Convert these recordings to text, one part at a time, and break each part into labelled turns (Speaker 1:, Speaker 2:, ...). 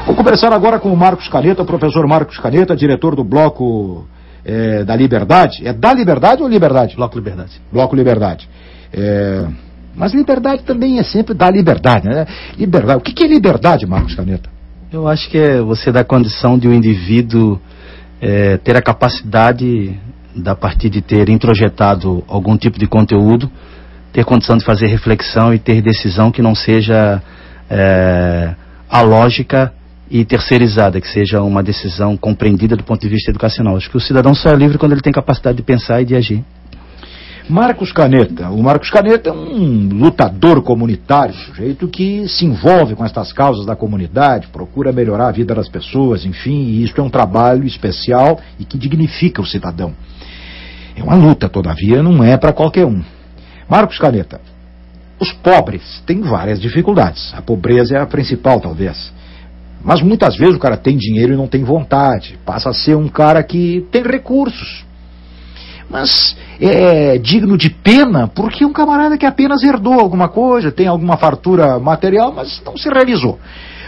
Speaker 1: Vou conversar agora com o Marcos Caneta, professor Marcos Caneta, diretor do Bloco da Liberdade. É da Liberdade ou Liberdade?
Speaker 2: Bloco Liberdade.
Speaker 1: Bloco Liberdade. Mas liberdade também é sempre da liberdade, né? Liberdade. O que é liberdade, Marcos Caneta?
Speaker 2: Eu acho que é você dar condição de um indivíduo ter a capacidade, a partir de ter introjetado algum tipo de conteúdo, ter condição de fazer reflexão e ter decisão que não seja alógica e terceirizada, que seja uma decisão compreendida do ponto de vista educacional. Acho que o cidadão só é livre quando ele tem capacidade de pensar e de agir.
Speaker 1: Marcos Caneta. O Marcos Caneta é um lutador comunitário, sujeito que se envolve com estas causas da comunidade, procura melhorar a vida das pessoas, enfim, e isso é um trabalho especial e que dignifica o cidadão. É uma luta, todavia, não é para qualquer um. Marcos Caneta, os pobres têm várias dificuldades. A pobreza é a principal, talvez. Mas muitas vezes o cara tem dinheiro e não tem vontade. Passa a ser um cara que tem recursos. Mas é digno de pena porque um camarada que apenas herdou alguma coisa, tem alguma fartura material, mas não se realizou.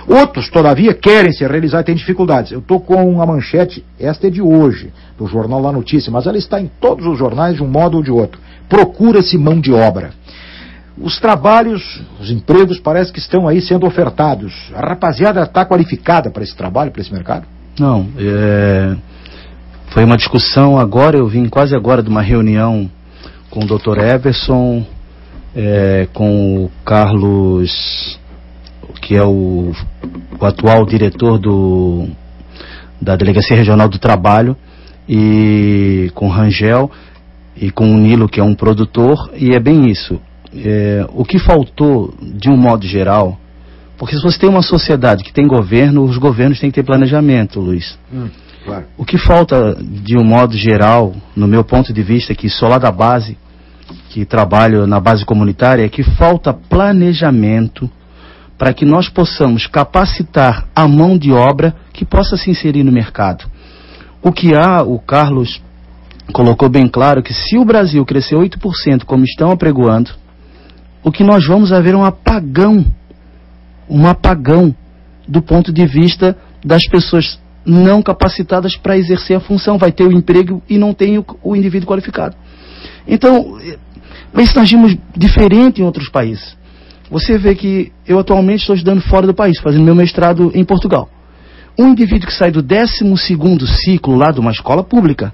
Speaker 1: Outros, todavia, querem se realizar e têm dificuldades. Eu estou com uma manchete, esta é de hoje, do Jornal da Notícia, mas ela está em todos os jornais de um modo ou de outro. Procura-se mão de obra. Os trabalhos, os empregos parece que estão aí sendo ofertados. A rapaziada está qualificada para esse trabalho, para esse mercado?
Speaker 2: Não, foi uma discussão agora, eu vim quase agora de uma reunião com o Dr. Everson, com o Carlos, que é o atual diretor da Delegacia Regional do Trabalho, e com o Rangel, e com o Nilo, que é um produtor, e é bem isso. O que faltou, de um modo geral, porque se você tem uma sociedade que tem governo, os governos têm que ter planejamento, Luiz.
Speaker 1: Claro.
Speaker 2: O que falta, de um modo geral, no meu ponto de vista, que sou lá da base, que trabalho na base comunitária, é que falta planejamento para que nós possamos capacitar a mão de obra que possa se inserir no mercado. O Carlos colocou bem claro que se o Brasil crescer 8%, como estão apregoando, o que nós vamos ver é um apagão do ponto de vista das pessoas não capacitadas para exercer a função. Vai ter o emprego e não tem o indivíduo qualificado. Então, mas nós agimos diferente em outros países. Você vê que eu atualmente estou estudando fora do país, fazendo meu mestrado em Portugal. Um indivíduo que sai do 12º ciclo lá de uma escola pública,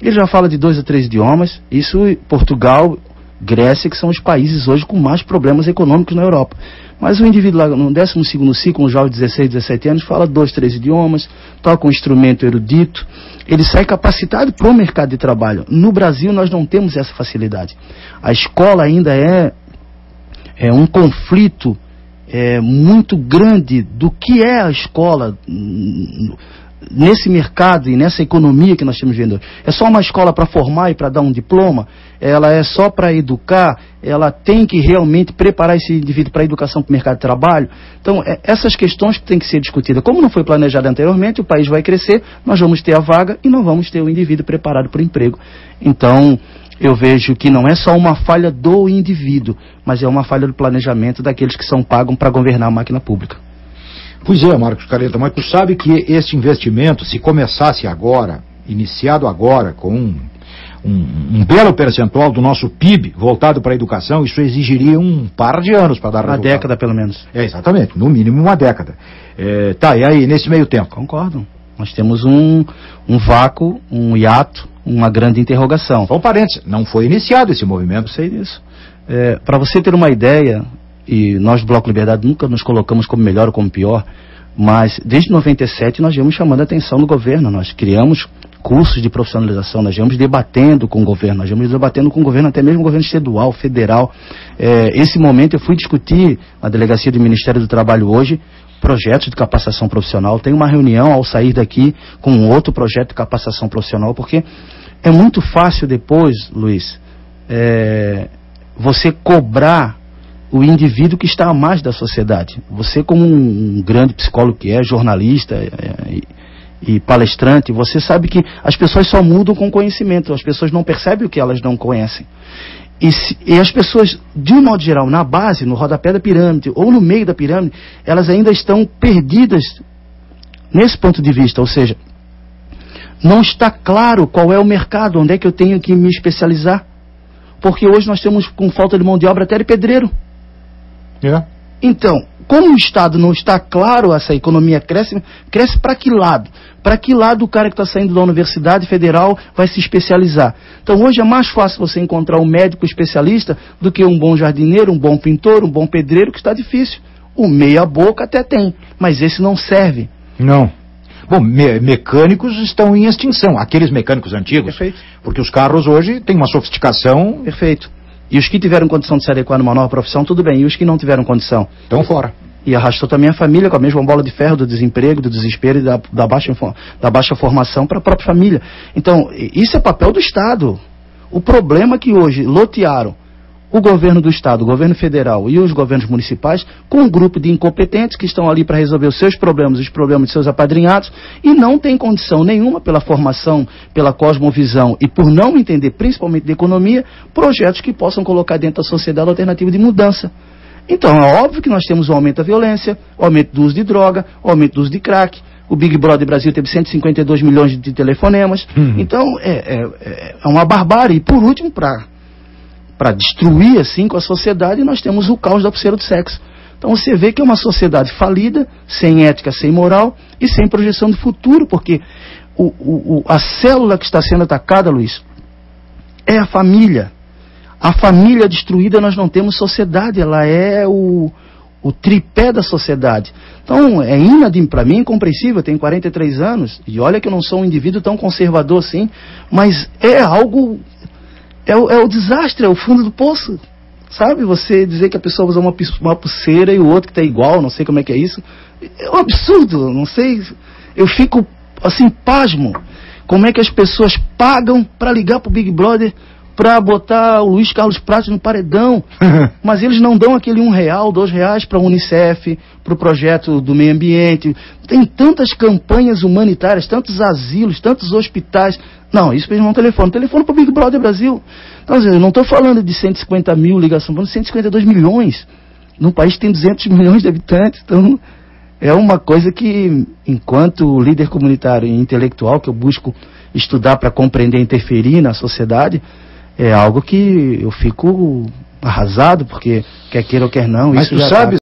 Speaker 2: ele já fala de 2 a 3 idiomas, isso Portugal, Grécia, que são os países hoje com mais problemas econômicos na Europa. Mas o indivíduo lá no 12º ciclo, um jovem de 16, 17 anos, fala 2, 3 idiomas, toca um instrumento erudito, ele sai capacitado para o mercado de trabalho. No Brasil nós não temos essa facilidade. A escola ainda é um conflito muito grande do que é a escola nesse mercado e nessa economia que nós estamos vendo hoje. É só uma escola para formar e para dar um diploma? Ela é só para educar? Ela tem que realmente preparar esse indivíduo para a educação, para o mercado de trabalho? Então, essas questões que têm que ser discutidas. Como não foi planejado anteriormente, o país vai crescer, nós vamos ter a vaga e não vamos ter o indivíduo preparado para o emprego. Então, eu vejo que não é só uma falha do indivíduo, mas é uma falha do planejamento daqueles que são pagos para governar a máquina pública.
Speaker 1: Pois é, Marcos Caneta, mas tu sabe que este investimento, se começasse agora, iniciado agora, com um belo percentual do nosso PIB voltado para a educação, isso exigiria um par de anos para dar resultado.
Speaker 2: Uma década, pelo menos.
Speaker 1: Exatamente, no mínimo uma década. E aí, nesse meio tempo?
Speaker 2: Concordo. Nós temos um vácuo, um hiato, uma grande interrogação.
Speaker 1: Só um parênteses, não foi iniciado esse movimento.
Speaker 2: Eu sei disso. Para você ter uma ideia, e nós do Bloco Liberdade nunca nos colocamos como melhor ou como pior, mas desde 97 nós viemos chamando a atenção do governo, nós criamos cursos de profissionalização, nós viemos debatendo com o governo, nós viemos debatendo com o governo, até mesmo o governo estadual, federal. Esse momento eu fui discutir na delegacia do Ministério do Trabalho hoje, projetos de capacitação profissional. Tem uma reunião ao sair daqui com um outro projeto de capacitação profissional, porque é muito fácil depois, Luiz, você cobrar o indivíduo que está à margem da sociedade. Você, como um grande psicólogo que é, jornalista e palestrante, você sabe que as pessoas só mudam com conhecimento, as pessoas não percebem o que elas não conhecem. E as pessoas, de um modo geral, na base, no rodapé da pirâmide, ou no meio da pirâmide, elas ainda estão perdidas nesse ponto de vista, ou seja, não está claro qual é o mercado, onde é que eu tenho que me especializar. Porque hoje nós temos com falta de mão de obra até de pedreiro. Então, como o Estado não está claro, essa economia cresce para que lado? Para que lado o cara que está saindo da Universidade Federal vai se especializar? Então hoje é mais fácil você encontrar um médico especialista do que um bom jardineiro, um bom pintor, um bom pedreiro, que está difícil. O meia boca até tem, mas esse não serve.
Speaker 1: Não. Bom, mecânicos estão em extinção, aqueles mecânicos antigos.
Speaker 2: Perfeito.
Speaker 1: Porque os carros hoje têm uma sofisticação...
Speaker 2: Perfeito. E os que tiveram condição de se adequar numa nova profissão, tudo bem. E os que não tiveram condição?
Speaker 1: Estão fora.
Speaker 2: E arrastou também a família com a mesma bola de ferro do desemprego, do desespero e da baixa formação para a própria família. Então, isso é papel do Estado. O problema é que hoje lotearam o governo do Estado, o governo federal e os governos municipais com um grupo de incompetentes que estão ali para resolver os seus problemas, os problemas de seus apadrinhados, e não tem condição nenhuma, pela formação, pela cosmovisão e por não entender, principalmente de economia, projetos que possam colocar dentro da sociedade alternativa de mudança. Então é óbvio que nós temos o aumento da violência, o aumento do uso de droga, o aumento do uso de crack. O Big Brother Brasil teve 152 milhões de telefonemas. Então é uma barbárie. E por último, para destruir assim com a sociedade, nós temos o caos da pulseira do sexo. Então você vê que é uma sociedade falida, sem ética, sem moral e sem projeção de futuro, porque a célula que está sendo atacada, Luiz, é a família. A família destruída, nós não temos sociedade, ela é o tripé da sociedade. Então para mim é incompreensível, eu tenho 43 anos, e olha que eu não sou um indivíduo tão conservador assim, mas é algo... É o desastre, é o fundo do poço. Sabe? Você dizer que a pessoa usa uma pulseira e o outro que está igual, não sei como é que é isso. É um absurdo, não sei. Eu fico, assim, pasmo. Como é que as pessoas pagam para ligar para o Big Brother para botar o Luiz Carlos Prates no paredão, mas eles não dão aquele R$1, R$2 para a Unicef, para o projeto do meio ambiente. Tem tantas campanhas humanitárias, tantos asilos, tantos hospitais. Não, isso eles não telefonam. Telefone para o Big Brother Brasil. Então, eu não estou falando de 150 mil ligações, estou falando de 152 milhões. Num país que tem 200 milhões de habitantes. Então, é uma coisa que, enquanto líder comunitário e intelectual, que eu busco estudar para compreender e interferir na sociedade, é algo que eu fico arrasado, porque quer queira ou quer não.
Speaker 1: Mas
Speaker 2: isso
Speaker 1: tu
Speaker 2: já
Speaker 1: sabe